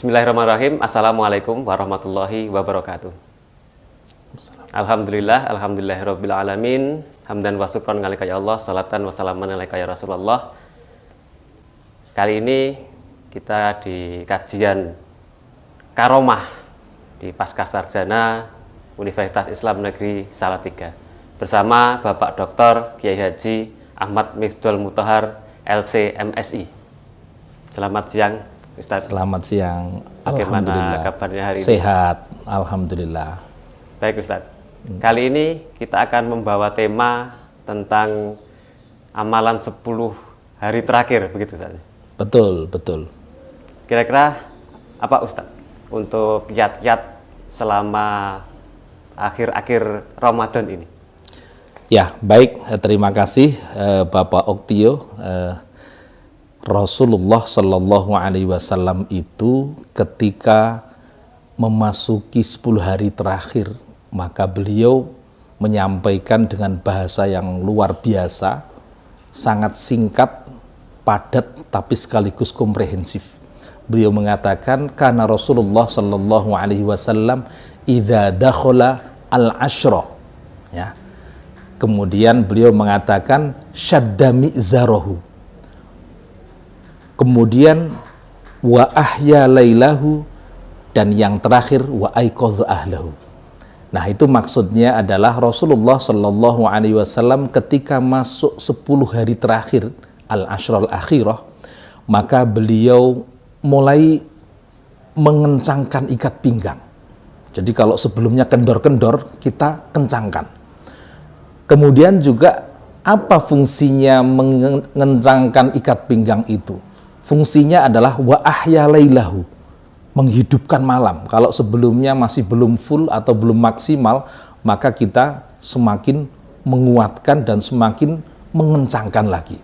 Bismillahirrahmanirrahim. Assalamualaikum warahmatullahi wabarakatuh. Alhamdulillahirabbil alamin. Hamdan wa syukran ngalika ya Allah, salatan wa salaman alaika ya Rasulullah. Kali ini kita di kajian Karomah di Pasca Sarjana Universitas Islam Negeri Salatiga bersama Bapak Dr. Kiai Haji Ahmad Mifdul Mutahar LC MSI. Selamat siang Ustadz. Selamat siang. Bagaimana kabarnya hari ini? Sehat, alhamdulillah. Baik Ustadz. Kali ini kita akan membawa tema tentang amalan 10 hari terakhir, begitu saja. Betul, betul. Kira-kira apa Ustadz untuk kiat-kiat selama akhir-akhir Ramadan ini? Ya, baik. Terima kasih Bapak Oktio. Rasulullah Shallallahu Alaihi Wasallam itu ketika memasuki 10 hari terakhir, maka beliau menyampaikan dengan bahasa yang luar biasa, sangat singkat, padat, tapi sekaligus komprehensif. Beliau mengatakan, karena Rasulullah Shallallahu Alaihi Wasallam idza dakhala al-ashra, ya. Kemudian beliau mengatakan syadda mi'zarahu. Kemudian wa ahya lailahu, dan yang terakhir wa aiqadha ahlahu. Nah, itu maksudnya adalah Rasulullah Shallallahu Alaihi Wasallam ketika masuk 10 hari terakhir al-ashral akhirah, maka beliau mulai mengencangkan ikat pinggang. Jadi kalau sebelumnya kendor-kendor, kita kencangkan. Kemudian juga apa fungsinya mengencangkan ikat pinggang itu? Fungsinya adalah wa ahya lailahu, menghidupkan malam. Kalau sebelumnya masih belum full atau belum maksimal, maka kita semakin menguatkan dan semakin mengencangkan lagi.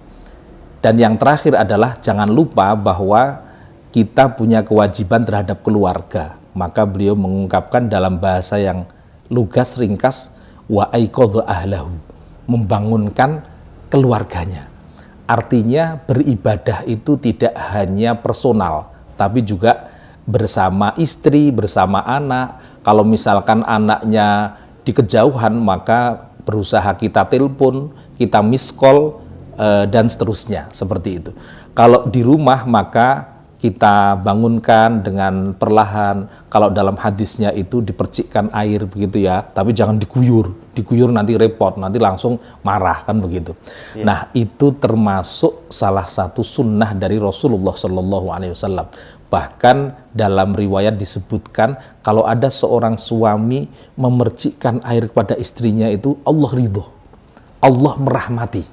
Dan yang terakhir adalah jangan lupa bahwa kita punya kewajiban terhadap keluarga. Maka beliau mengungkapkan dalam bahasa yang lugas, ringkas, wa aiqadha ahlahu, membangunkan keluarganya. Artinya beribadah itu tidak hanya personal, tapi juga bersama istri, bersama anak. Kalau misalkan anaknya di kejauhan, maka berusaha kita telepon, kita miss call, dan seterusnya, seperti itu. Kalau di rumah, maka kita bangunkan dengan perlahan. Kalau dalam hadisnya itu dipercikkan air, begitu ya, tapi jangan diguyur nanti repot, nanti langsung marah, kan begitu. Ya. Nah, itu termasuk salah satu sunnah dari Rasulullah Shallallahu Alaihi Wasallam. Bahkan dalam riwayat disebutkan kalau ada seorang suami memercikkan air kepada istrinya, itu Allah ridho, Allah merahmati.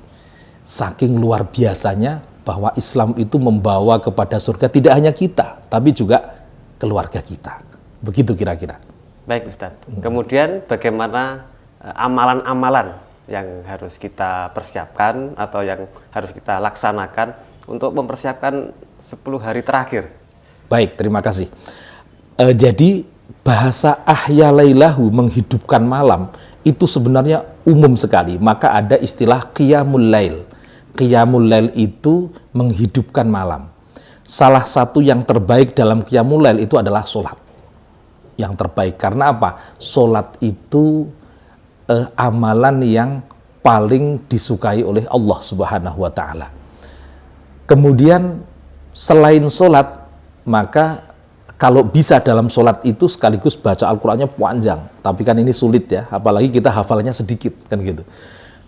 Saking luar biasanya bahwa Islam itu membawa kepada surga tidak hanya kita, tapi juga keluarga kita. Begitu kira-kira. Baik Ustadz. Kemudian bagaimana amalan-amalan yang harus kita persiapkan atau yang harus kita laksanakan untuk mempersiapkan 10 hari terakhir? Baik, terima kasih. Jadi bahasa ahya lailahu, menghidupkan malam, itu sebenarnya umum sekali. Maka ada istilah qiyamul lail. Qiyamul lail itu menghidupkan malam. Salah satu yang terbaik dalam qiyamul lail itu adalah sholat. Yang terbaik karena apa? Sholat itu amalan yang paling disukai oleh Allah Subhanahu wa Ta'ala. Kemudian selain sholat, maka kalau bisa dalam sholat itu sekaligus baca Al-Qur'annya panjang. Tapi kan ini sulit ya, apalagi kita hafalannya sedikit, kan gitu.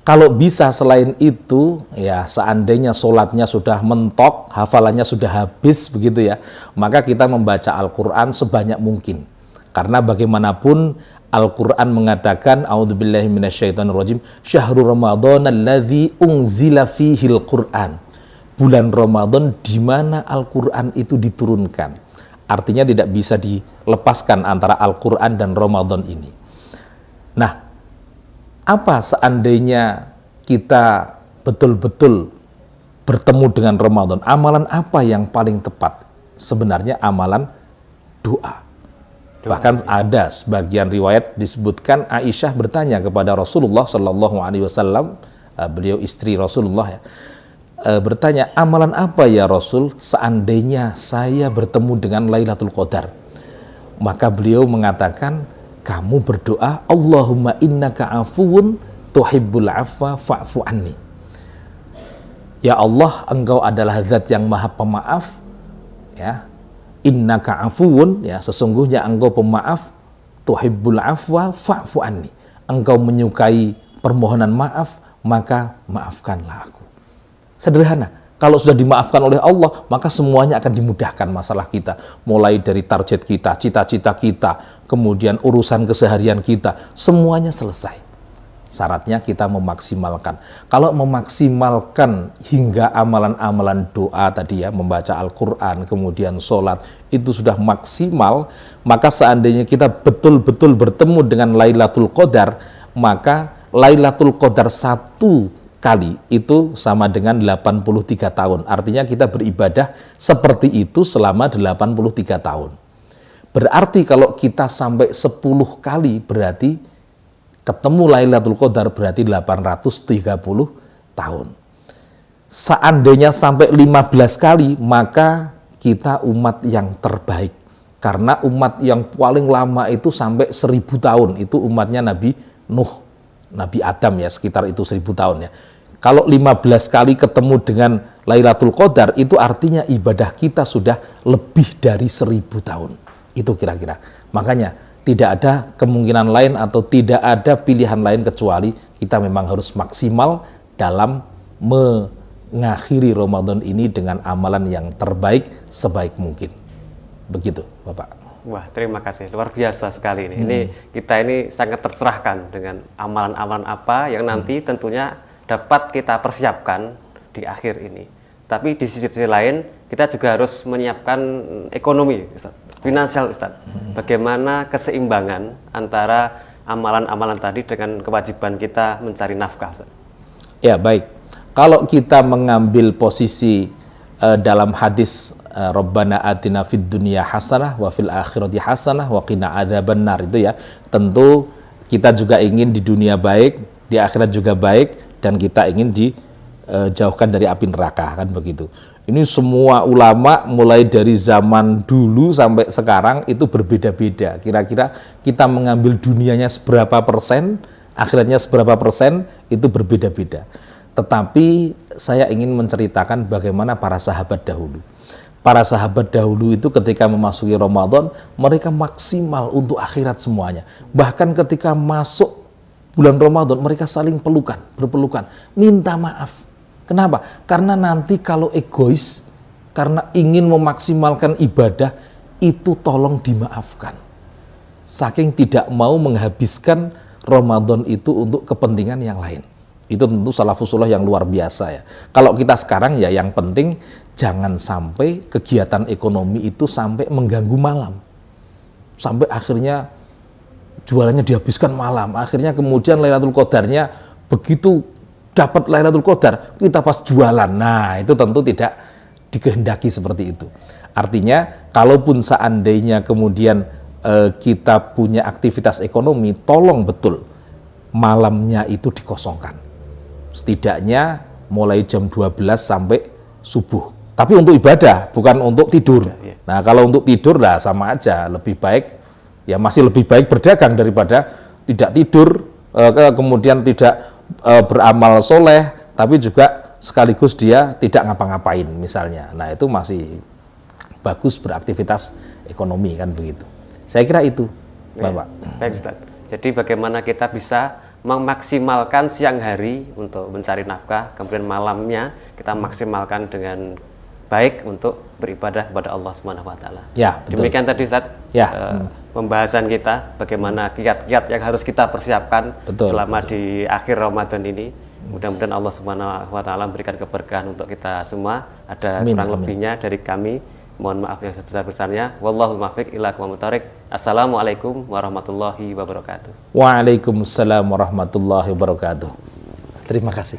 Kalau bisa selain itu, ya seandainya sholatnya sudah mentok, hafalannya sudah habis begitu ya, maka kita membaca Al-Quran sebanyak mungkin. Karena bagaimanapun Al-Quran mengatakan, a'udzubillahi minasyaitonirrajim, syahrul Ramadan alladzi unzila fihil Qur'an. Bulan Ramadan di mana Al-Quran itu diturunkan. Artinya tidak bisa dilepaskan antara Al-Quran dan Ramadan ini. Nah, apa seandainya kita betul-betul bertemu dengan Ramadan? Amalan apa yang paling tepat? Sebenarnya amalan doa. Bahkan ada sebagian riwayat disebutkan Aisyah bertanya kepada Rasulullah Shallallahu Alaihi Wasallam, beliau istri Rasulullah ya, bertanya, amalan apa ya Rasul seandainya saya bertemu dengan Lailatul Qadar? Maka beliau mengatakan, kamu berdoa, Allahumma innaka afuwun tuhibbul afwa fa'fu anni. Ya Allah, engkau adalah zat yang maha pemaaf, ya. Innaka afuwun, ya, sesungguhnya engkau pemaaf, tuhibbul afwa fa'fu anni. Engkau menyukai permohonan maaf, maka maafkanlah aku. Sederhana. Kalau sudah dimaafkan oleh Allah, maka semuanya akan dimudahkan masalah kita. Mulai dari target kita, cita-cita kita, kemudian urusan keseharian kita, semuanya selesai. Syaratnya kita memaksimalkan. Kalau memaksimalkan hingga amalan-amalan doa tadi ya, membaca Al-Quran, kemudian sholat, itu sudah maksimal, maka seandainya kita betul-betul bertemu dengan Lailatul Qadar, maka Lailatul Qadar satu kali itu sama dengan 83 tahun. Artinya kita beribadah seperti itu selama 83 tahun. Berarti kalau kita sampai 10 kali berarti ketemu Lailatul Qadar berarti 830 tahun. Seandainya sampai 15 kali maka kita umat yang terbaik. Karena umat yang paling lama itu sampai 1000 tahun. Itu umatnya Nabi Nuh. Nabi Adam ya, sekitar itu 1000 tahun ya. Kalau 15 kali ketemu dengan Lailatul Qadar, itu artinya ibadah kita sudah lebih dari 1000 tahun. Itu kira-kira. Makanya tidak ada kemungkinan lain atau tidak ada pilihan lain kecuali kita memang harus maksimal dalam mengakhiri Ramadan ini dengan amalan yang terbaik sebaik mungkin. Begitu, Bapak. Wah, terima kasih. Luar biasa sekali ini. Ini kita ini sangat tercerahkan dengan amalan-amalan apa yang nanti tentunya dapat kita persiapkan di akhir ini. Tapi di sisi lain, kita juga harus menyiapkan ekonomi, Ustaz. Finansial, Ustaz. Bagaimana keseimbangan antara amalan-amalan tadi dengan kewajiban kita mencari nafkah, Ustaz? Ya, baik. Kalau kita mengambil posisi dalam hadis Rabbana atina fid dunya hasanah wa fil akhirati hasanah wa qina adzabannar, itu ya. Tentu kita juga ingin di dunia baik, di akhirat juga baik, dan kita ingin dijauhkan dari api neraka, kan begitu. Ini semua ulama mulai dari zaman dulu sampai sekarang itu berbeda-beda. Kira-kira kita mengambil dunianya seberapa persen, akhiratnya seberapa persen, itu berbeda-beda. Tetapi saya ingin menceritakan bagaimana para sahabat dahulu. Para sahabat dahulu itu ketika memasuki Ramadan, mereka maksimal untuk akhirat semuanya. Bahkan ketika masuk bulan Ramadan, mereka saling berpelukan, minta maaf. Kenapa? Karena nanti kalau egois, karena ingin memaksimalkan ibadah, itu tolong dimaafkan. Saking tidak mau menghabiskan Ramadan itu untuk kepentingan yang lain. Itu tentu salafussullah yang luar biasa ya. Kalau kita sekarang ya yang penting jangan sampai kegiatan ekonomi itu sampai mengganggu malam. Sampai akhirnya jualannya dihabiskan malam. Akhirnya kemudian Lailatul Qadarnya begitu dapat Lailatul Qadar, kita pas jualan. Nah, itu tentu tidak dikehendaki seperti itu. Artinya, kalaupun seandainya kemudian kita punya aktivitas ekonomi, tolong betul malamnya itu dikosongkan. Setidaknya mulai jam 12 sampai subuh. Tapi untuk ibadah, bukan untuk tidur. Nah, kalau untuk tidur lah sama aja, lebih baik, ya masih lebih baik berdagang daripada tidak tidur, kemudian tidak beramal soleh, tapi juga sekaligus dia tidak ngapa-ngapain misalnya. Nah, itu masih bagus beraktivitas ekonomi, kan begitu. Saya kira itu, Bapak. Baik, Ustaz. Jadi bagaimana kita bisa memaksimalkan siang hari untuk mencari nafkah, kemudian malamnya kita maksimalkan dengan baik untuk beribadah kepada Allah Subhanahu wa taala. Ya, betul. Demikian tadi, Ustaz. Ya. Pembahasan kita bagaimana kiat-kiat yang harus kita persiapkan selama di akhir Ramadan ini. Mudah-mudahan Allah Subhanahu wa taala memberikan keberkahan untuk kita semua. Ada kurang lebihnya dari kami, mohon maaf yang sebesar-besarnya. Wallahul muwaffiq ila aqwamit thoriq. Assalamualaikum warahmatullahi wabarakatuh. Waalaikumsalam warahmatullahi wabarakatuh. Terima kasih.